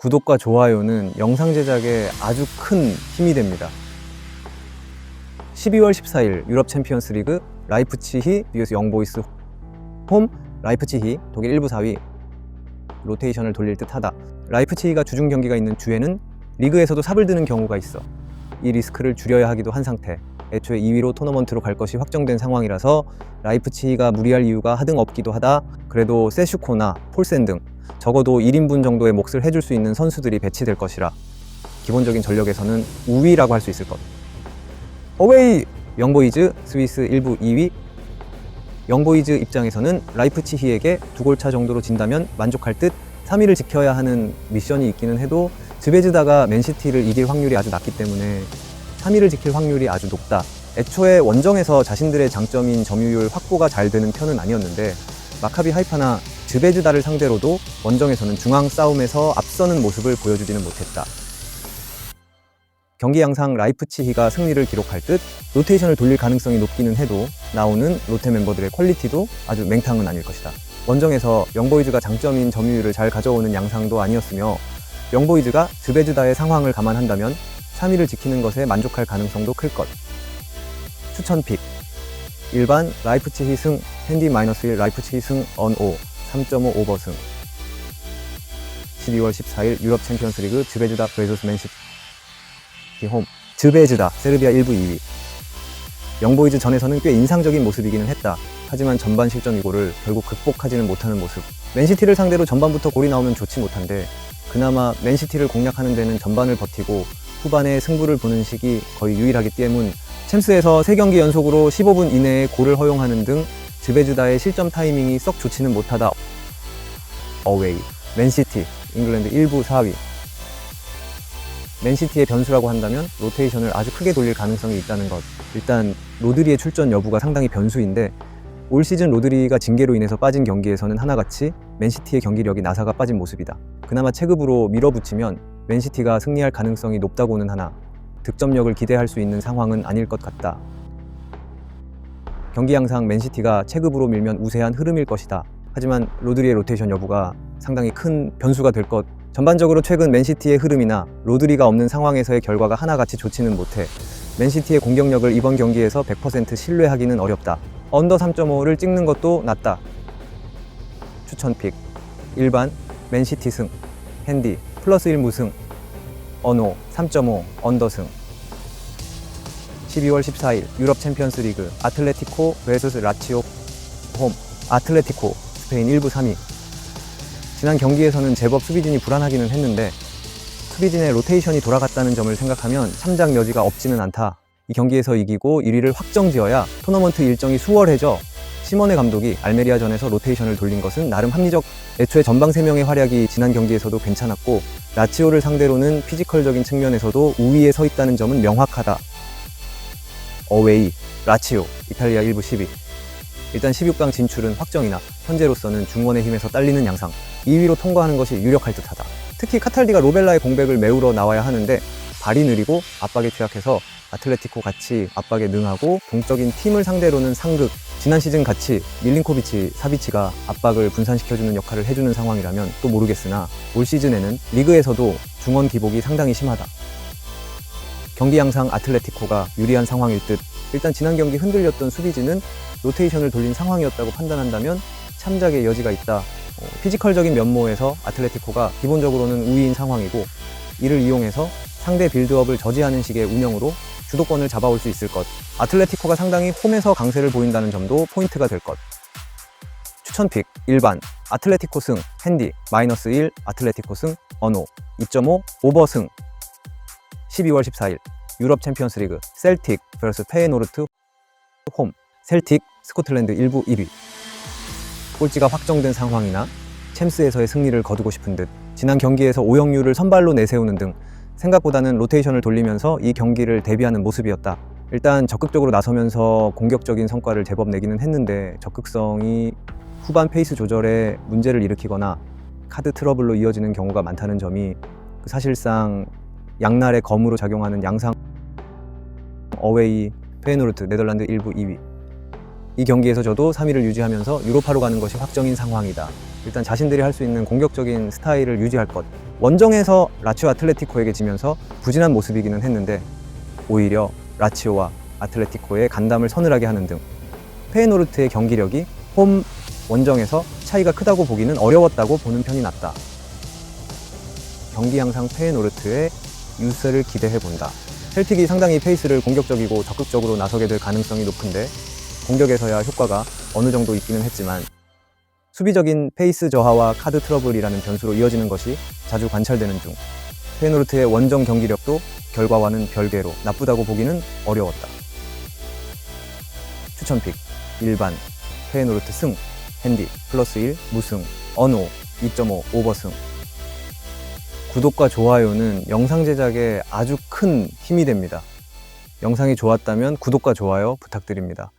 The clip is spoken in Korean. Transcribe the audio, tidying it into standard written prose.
구독과 좋아요는 영상 제작에 아주 큰 힘이 됩니다. 12월 14일 유럽 챔피언스 리그 라이프치히 vs 영보이스 홈. 라이프치히 독일 1부 4위. 로테이션을 돌릴 듯하다. 라이프치히가 주중 경기가 있는 주에는 리그에서도 삽을 드는 경우가 있어. 이 리스크를 줄여야 하기도 한 상태. 애초에 2위로 토너먼트로 갈 것이 확정된 상황이라서 라이프치히가 무리할 이유가 하등 없기도 하다. 그래도 세슈코나 폴센 등 적어도 1인분 정도의 몫을 해줄 수 있는 선수들이 배치될 것이라 기본적인 전력에서는 우위라고 할 수 있을 것. 어웨이! 영보이즈 스위스 1부 2위. 영보이즈 입장에서는 라이프치히에게 2골차 정도로 진다면 만족할 듯 3위를 지켜야 하는 미션이 있기는 해도 즈베즈다가 맨시티를 이길 확률이 아주 낮기 때문에 3위를 지킬 확률이 아주 높다. 애초에 원정에서 자신들의 장점인 점유율 확보가 잘 되는 편은 아니었는데 마카비 하이파나 즈베즈다를 상대로도 원정에서는 중앙 싸움에서 앞서는 모습을 보여주지는 못했다. 경기 양상 라이프치히가 승리를 기록할 듯 로테이션을 돌릴 가능성이 높기는 해도 나오는 롯데 멤버들의 퀄리티도 아주 맹탕은 아닐 것이다. 원정에서 영보이즈가 장점인 점유율을 잘 가져오는 양상도 아니었으며 영보이즈가 즈베즈다의 상황을 감안한다면 3위를 지키는 것에 만족할 가능성도 클 것. 추천픽 일반 라이프치히 승 핸디 -1 라이프치히 승 언5 3.5 오버승. 12월 14일 유럽 챔피언스 리그 즈베즈다 vs 맨시티 홈. 즈베즈다 세르비아 1부 2위. 영보이즈 전에서는 꽤 인상적인 모습이기는 했다. 하지만 전반 실점 위고를 결국 극복하지는 못하는 모습. 맨시티를 상대로 전반부터 골이 나오면 좋지 못한데 그나마 맨시티를 공략하는 데는 전반을 버티고 후반에 승부를 보는 식이 거의 유일하기 때문 챔스에서 3경기 연속으로 15분 이내에 골을 허용하는 등 즈베즈다의 실점 타이밍이 썩 좋지는 못하다. 어웨이 맨시티 잉글랜드 1부 4위. 맨시티의 변수라고 한다면 로테이션을 아주 크게 돌릴 가능성이 있다는 것. 일단 로드리의 출전 여부가 상당히 변수인데 올 시즌 로드리가 징계로 인해서 빠진 경기에서는 하나같이 맨시티의 경기력이 나사가 빠진 모습이다. 그나마 체급으로 밀어붙이면 맨시티가 승리할 가능성이 높다고는 하나 득점력을 기대할 수 있는 상황은 아닐 것 같다. 경기 양상 맨시티가 체급으로 밀면 우세한 흐름일 것이다. 하지만 로드리의 로테이션 여부가 상당히 큰 변수가 될 것. 전반적으로 최근 맨시티의 흐름이나 로드리가 없는 상황에서의 결과가 하나같이 좋지는 못해 맨시티의 공격력을 이번 경기에서 100% 신뢰하기는 어렵다. 언더 3.5를 찍는 것도 낫다. 추천픽 일반 맨시티 승 핸디 +1 무승 언5 3.5 언더승. 12월 14일 유럽 챔피언스 리그 아틀레티코 vs 라치오 홈. 아틀레티코 스페인 1부 3위. 지난 경기에서는 제법 수비진이 불안하기는 했는데 수비진의 로테이션이 돌아갔다는 점을 생각하면 참작 여지가 없지는 않다. 이 경기에서 이기고 1위를 확정지어야 토너먼트 일정이 수월해져 시모네 감독이 알메리아전에서 로테이션을 돌린 것은 나름 합리적. 애초에 전방 3명의 활약이 지난 경기에서도 괜찮았고 라치오를 상대로는 피지컬적인 측면에서도 우위에 서 있다는 점은 명확하다. 어웨이 라치오 이탈리아 1부 10위. 일단 16강 진출은 확정이나 현재로서는 중원의 힘에서 딸리는 양상. 2위로 통과하는 것이 유력할 듯하다. 특히 카탈디가 로벨라의 공백을 메우러 나와야 하는데 발이 느리고 압박에 취약해서 아틀레티코 같이 압박에 능하고 동적인 팀을 상대로는 상극. 지난 시즌 같이 밀린코비치, 사비치가 압박을 분산시켜주는 역할을 해주는 상황이라면 또 모르겠으나 올 시즌에는 리그에서도 중원 기복이 상당히 심하다. 경기 양상 아틀레티코가 유리한 상황일 듯. 일단 지난 경기 흔들렸던 수비진은 로테이션을 돌린 상황이었다고 판단한다면 참작의 여지가 있다. 피지컬적인 면모에서 아틀레티코가 기본적으로는 우위인 상황이고 이를 이용해서 상대 빌드업을 저지하는 식의 운영으로 주도권을 잡아올 수 있을 것. 아틀레티코가 상당히 홈에서 강세를 보인다는 점도 포인트가 될 것. 추천픽 일반 아틀레티코 승 핸디 -1 아틀레티코 승 언5 2.5 오버승. 12월 14일 유럽 챔피언스 리그 셀틱 vs 페예노르트 홈. 셀틱 스코틀랜드 1부 1위. 꼴찌가 확정된 상황이나 챔스에서의 승리를 거두고 싶은 듯 지난 경기에서 오영유를 선발로 내세우는 등 생각보다는 로테이션을 돌리면서 이 경기를 대비하는 모습이었다. 일단 적극적으로 나서면서 공격적인 성과를 제법 내기는 했는데 적극성이 후반 페이스 조절에 문제를 일으키거나 카드 트러블로 이어지는 경우가 많다는 점이 사실상 양날의 검으로 작용하는 양상. 어웨이 페예노르트 네덜란드 1부 2위. 이 경기에서 저도 3위를 유지하면서 유로파로 가는 것이 확정인 상황이다. 일단 자신들이 할 수 있는 공격적인 스타일을 유지할 것. 원정에서 라치오 아틀레티코에게 지면서 부진한 모습이기는 했는데 오히려 라치오와 아틀레티코의 간담을 서늘하게 하는 등 페에노르트의 경기력이 홈 원정에서 차이가 크다고 보기는 어려웠다고 보는 편이 낫다. 경기 양상 페에노르트의 유세를 기대해본다. 셀틱이 상당히 페이스를 공격적이고 적극적으로 나서게 될 가능성이 높은데 공격에서야 효과가 어느 정도 있기는 했지만 수비적인 페이스 저하와 카드 트러블이라는 변수로 이어지는 것이 자주 관찰되는 중 페에노르트의 원정 경기력도 결과와는 별개로 나쁘다고 보기는 어려웠다. 추천픽 일반 페에노르트 승 핸디 플러스 1 무승 언호 2.5 오버승. 구독과 좋아요는 영상 제작에 아주 큰 힘이 됩니다. 영상이 좋았다면 구독과 좋아요 부탁드립니다.